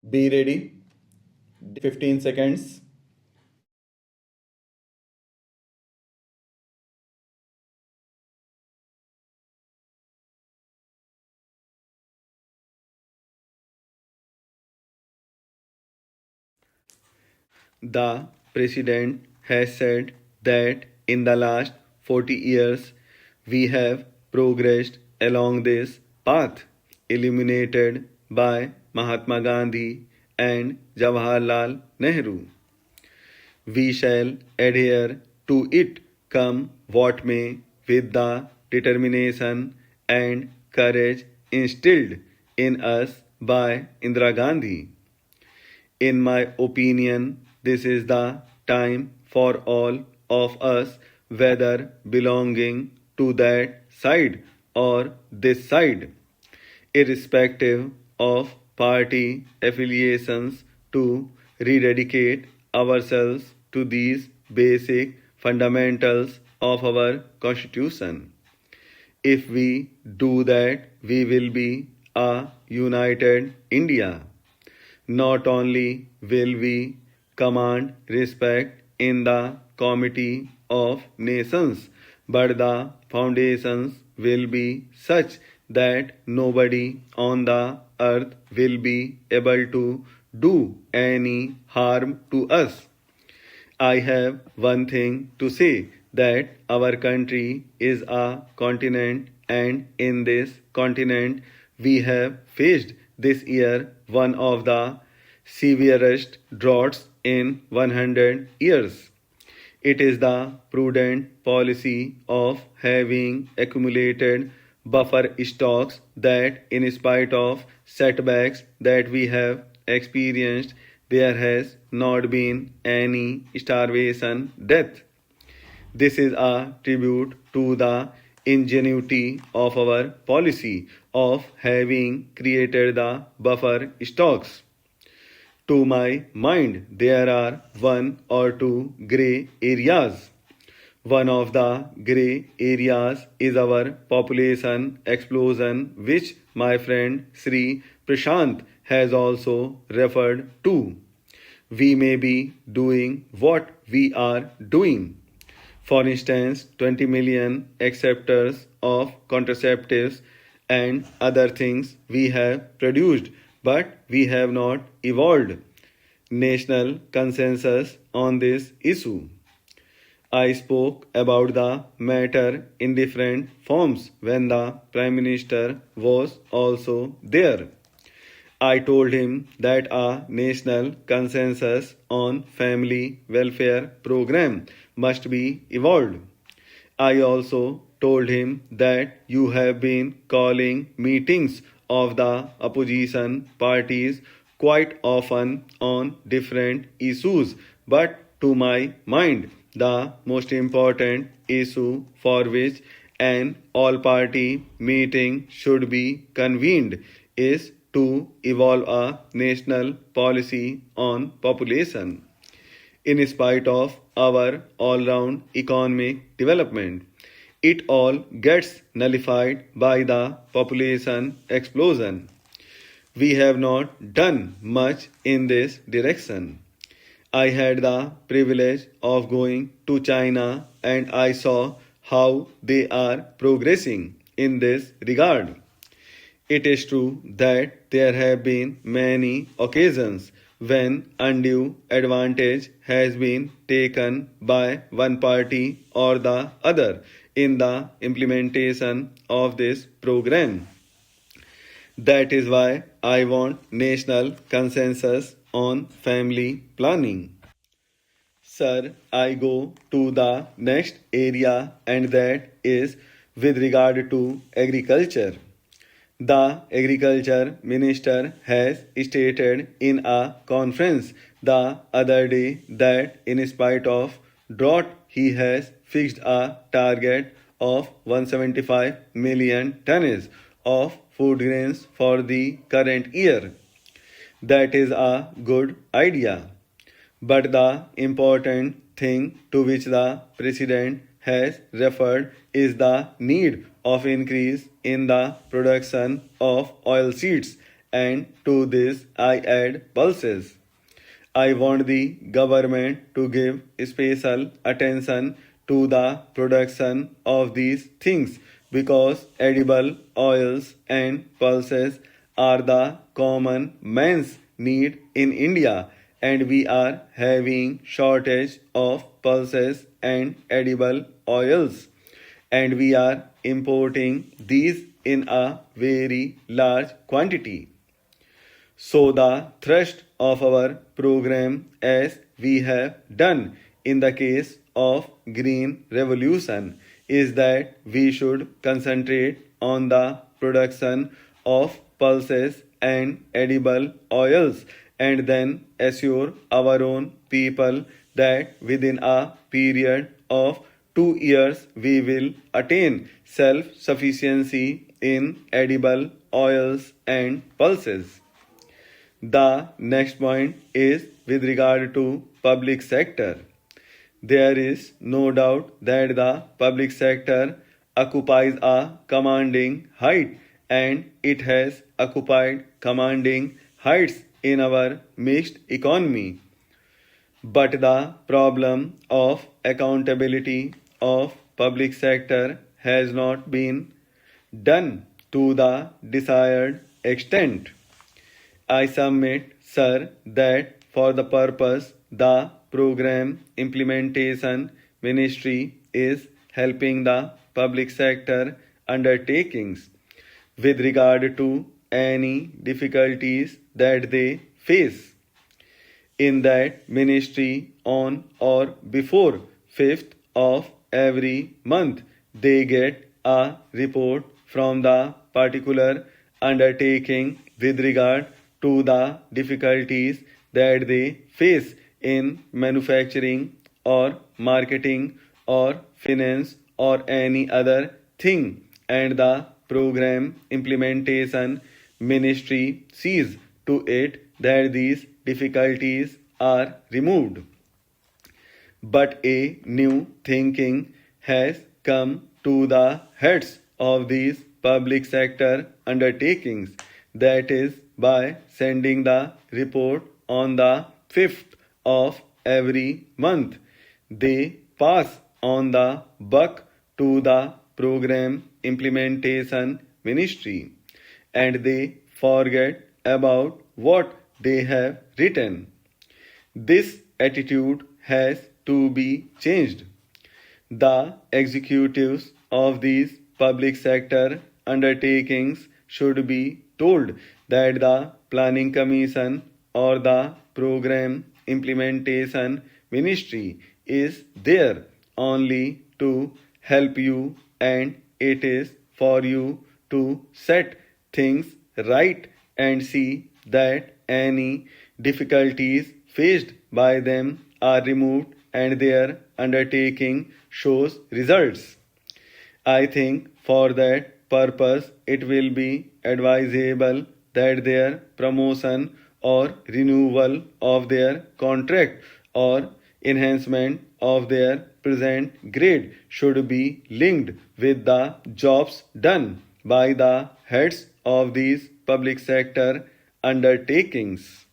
Be ready. 15 seconds. The president has said that in the last 40 years we have progressed along this path illuminated by Mahatma Gandhi and Jawaharlal Nehru. We shall adhere to it come what may with the determination and courage instilled in us by Indira Gandhi. In my opinion, this is the time for all of us, whether belonging to that side or this side, irrespective of party affiliations, to rededicate ourselves to these basic fundamentals of our Constitution. If we do that, we will be a united India. Not only will we command respect in the Committee of Nations, but the foundations will be such that nobody on the earth will be able to do any harm to us. I have one thing to say that our country is a continent, and in this continent, we have faced this year one of the severest droughts in 100 years. It is the prudent policy of having accumulated buffer stocks that, in spite of setbacks that we have experienced, there has not been any starvation death. This is a tribute to the ingenuity of our policy of having created the buffer stocks. To my mind, there are one or two grey areas. One of the grey areas is our population explosion, which my friend Sri Prashant has also referred to. We may be doing what we are doing. For instance, 20 million acceptors of contraceptives and other things we have produced, but we have not evolved national consensus on this issue. I spoke about the matter in different forms when the Prime Minister was also there. I told him that a national consensus on family welfare program must be evolved. I also told him that you have been calling meetings of the opposition parties quite often on different issues, but to my mind, the most important issue for which an all party meeting should be convened is to evolve a national policy on population. In spite of our all round economic development, it all gets nullified by the population explosion. We have not done much in this direction. I had the privilege of going to China and I saw how they are progressing in this regard. It is true that there have been many occasions when undue advantage has been taken by one party or the other in the implementation of this program. That is why I want national consensus on family planning. Sir, I go to the next area, and that is with regard to agriculture. The agriculture minister has stated in a conference the other day that in spite of drought, he has fixed a target of 175 million tonnes of food grains for the current year. That is a good idea. But the important thing to which the President has referred is the need of increase in the production of oilseeds and to this I add pulses. I want the government to give special attention to the production of these things because edible oils and pulses are the common man's need in India, and we are having shortage of pulses and edible oils, and we are importing these in a very large quantity. So, the thrust of our program, as we have done in the case of Green Revolution, is that we should concentrate on the production of pulses and edible oils and then assure our own people that within a period of 2 years we will attain self sufficiency in edible oils and pulses. The next point is with regard to public sector. There is no doubt that the public sector occupies a commanding height, and it has occupied commanding heights in our mixed economy. But the problem of accountability of public sector has not been done to the desired extent. I submit, sir, that for the purpose the program implementation ministry is helping the public sector undertakings with regard to any difficulties that they face. In that ministry, on or before 5th of every month, they get a report from the particular undertaking with regard to the difficulties that they face in manufacturing or marketing or finance or any other thing, and the program implementation ministry sees to it that these difficulties are removed. But a new thinking has come to the heads of these public sector undertakings, that is, by sending the report on the 5th of every month, they pass on the buck to the program implementation ministry, and they forget about what they have written. This attitude has to be changed. The executives of these public sector undertakings should be told that the Planning Commission or the Program Implementation Ministry is there only to help you, and it is for you to set things right and see that any difficulties faced by them are removed and their undertaking shows results. I think for that purpose it will be advisable that their promotion or renewal of their contract or enhancement of their present grade should be linked with the jobs done by the heads of these public sector undertakings.